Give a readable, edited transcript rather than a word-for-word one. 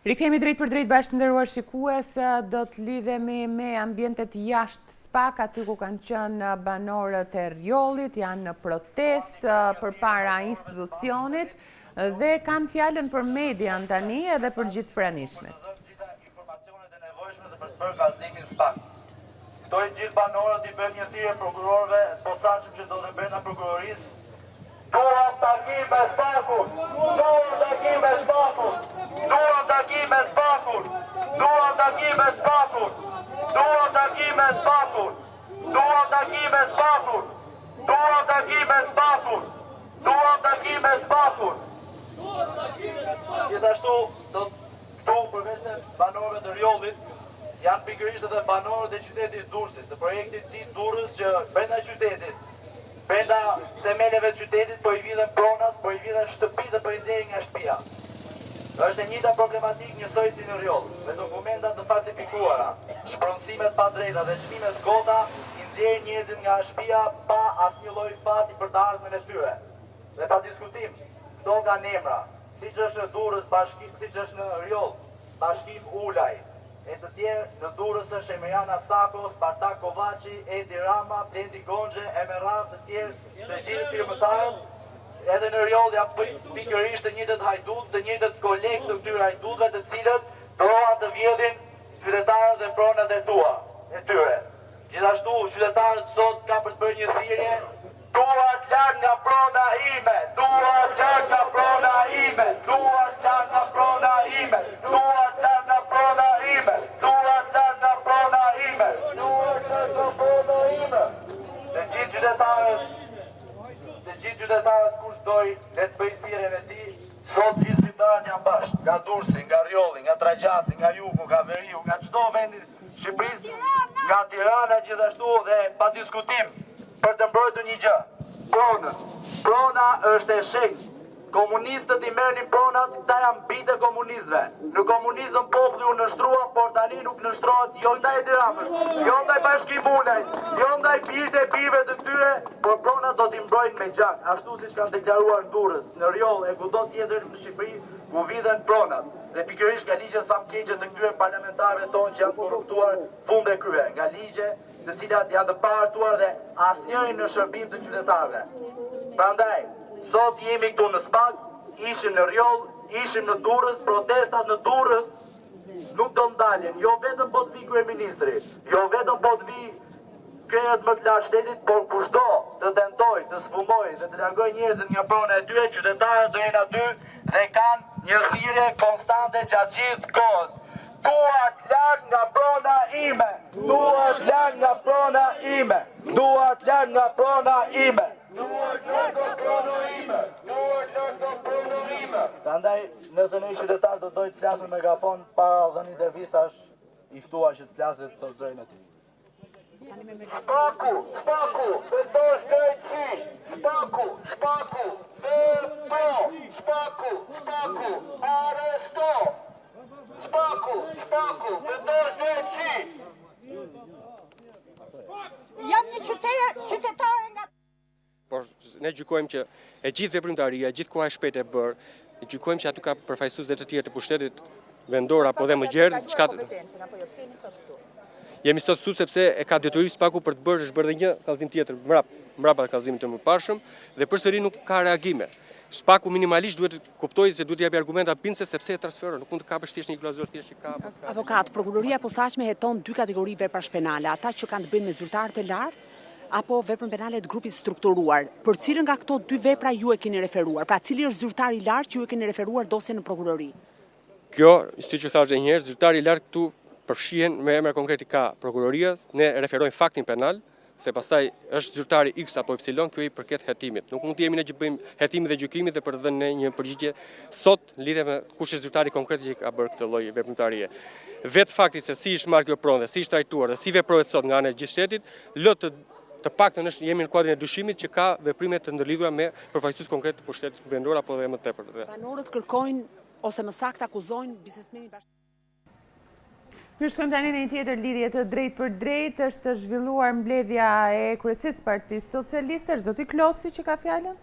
Rikthehemi drejt për drejt bashkë nderuar shikues, do të lidhemi me ambientet jashtë SPAK, aty ku kanë qenë banorët e Rjollit, janë në protest përpara institucionit dhe kanë fjalën për median tani edhe për gjithë pranishmit. Informacionet e nevojshme dhe për të bërë kallëzimin SPAK. Ftoj gjithë banorët i bën një thirrje prokurorëve të posaçëm që do të brenda prokurorisë. Duam takim me SPAK-un! Duam takim me SPAK-un! Duam takim me SPAK-un! Duam takim me SPAK-un! Duam takim me SPAK-un! Duam takim me SPAK-un! Duam takim me SPAK-un! Duam takim me SPAK-un! Gjithashtu, këtu përveç se banorëve të Rjollit, janë pikërisht edhe banorët e qytetit Durrësit, të projektit Ditë Durrës që brenda qytetit, brenda themeleve të qytetit po i vidhen pronat, po i vidhen shtëpitë dhe po i nxjerrin nga shtëpia. Është e njëjta problematikë njësoj si në Rjoll, me dokumentat të falsifikuara, shpronësimet pa drejta dhe çmimet kota i nxjerrin njerëzit nga shtëpia pa asnjë lloj fati për të ardhmen e tyre. Dhe pa diskutim, këto kanë emra, siç është në Durrës bashkim, siç është në Rjoll, bashkim Ulaj. E të tjerë në Durrës është Emiriana Sako, Spartak Kovaçi, Edi Rama, Blendi Gonxhe, Emerat, të tjerë të gjithë firmëtarët. Edhe në Rjoll janë pikërisht të njëjtët hajdut, të njëjtët kolegë të këtyre hajdutëve, të cilët provan të vjedhin qytetarët dhe pronat e tyre. Gjithashtu qytetarët sot ka për të bërë një thirrje, duat larg nga prona ime, duat larg nga prona ime, duat larg nga prona ime, duat larg nga prona ime, duat larg nga prona ime, duat larg nga prona ime. Të gjithë qytetarët kush doj le të bëjë thirrjen e tij, sot gjithë qytetarët janë bashkë, nga Durrësi, nga Rjolli, nga Trajgjasi, nga Jugu, nga Veriu, nga çdo vend i Shqipërisë, nga Tirana gjithashtu dhe pa diskutim për të mbrojtur një gjë, pronën. Prona është e shenjtë. Komunistët i merrnin pronat, këta janë bitë komunistëve. Në komunizëm populli u nështrua, por tani nuk nështrohet jo ndaj Tiranës, jo ndaj Bashkimit Ulajt, jo ndaj birë e birëve të tyre, por pronat do t'i mbrojnë me gjak, ashtu siç kanë deklaruar në Durrës, në Rjoll e kudo tjetër në Shqipëri ku vidhen pronat. Dhe pikërisht nga ligjet famkeqe të këtyre parlamentarëve tonë që janë korruptuar funde krye, nga ligje të cilat janë të paartuar dhe asnjëri në shërbim të qytetarëve. Prandaj, sot jemi këtu në SPAK, ishim në Rjoll, ishim në Durrës, protestat në Durrës nuk do ndalen, jo vetëm po të vi kryeministri, jo vetëm po të vi krerët më të lartë shtetit, por kushdo të tentoj, të sfumoj dhe të largoj njerëzit nga prona e tyre, qytetarët do jenë aty dhe kanë një thirrje konstante gjatë gjithë kohës. Duat larg nga prona ime, duat larg nga prona ime, duat larg nga prona ime. Duat larg nga prona ime, duat larg nga prona ime. Prandaj, nëse ne qytetarë do dojë të flasim me megafon para dhënë intervistash, i ftuar që të flasë dhe të thotë zërin e tij. SPAK-u, SPAK-u, betosh drejtësi, SPAK-u, SPAK-u, veto, SPAK-u, SPAK-u, arresto, SPAK-u, SPAK-u, betosh drejtësi. Jam një qytetare nga... Por ne gjykojmë që e gjithë veprimtaria, gjithë koha e shpejtë e bërë, gjykojmë që aty ka përfaqësues të tjerë të pushtetit vendor apo dhe më gjerë, jemi sot këtu sepse e ka detyrim SPAK-u për të bërë, është bërë dhe një kallëzim tjetër mbrapa kallëzimit të mëparshëm dhe përsëri nuk ka reagime. SPAK-u minimalisht duhet të kuptojë se duhet të japë argumenta bindëse sepse e transferon, nuk mund të kapësh thjesht një klazor thjesht që ka. Avokat, prokuroria e posaçme heton dy kategori veprash penale, ata që kanë të bëjnë me zyrtarë të lartë apo veprën penale të grupit strukturuar. Për cilën nga këto dy vepra ju e keni referuar? Pra cili është zyrtari i lartë që ju e keni referuar dosjen në prokurori? Kjo, siç e thash edhe një herë, zyrtari i lartë këtu përfshihen me emra konkret ka prokuroria, ne referojmë faktin penal, se pastaj është zyrtari X apo Y, kjo i përket hetimit. Nuk mund të jemi ne që bëjmë hetimin dhe gjykimin dhe për të dhënë një përgjigje sot lidhe me kush është zyrtari konkret që ka bërë këtë lloj veprimtarie. Vetë fakti se si është marrë kjo pronë dhe si është trajtuar dhe si veprohet sot nga ana e gjithë shtetit, lë të paktën jemi në kuadrin e dyshimit që ka veprime të ndërlidhura me përfaqësues konkret të pushtetit vendor apo dhe më tepër. Banorët kërkojnë ose më saktë akuzojnë biznesmenin bashkë. Shkojmë tani në një tjetër lidhje të drejt për drejt, është zhvilluar mbledhja e kryesisë Partisë Socialiste, është zoti Klosi që ka fjalën?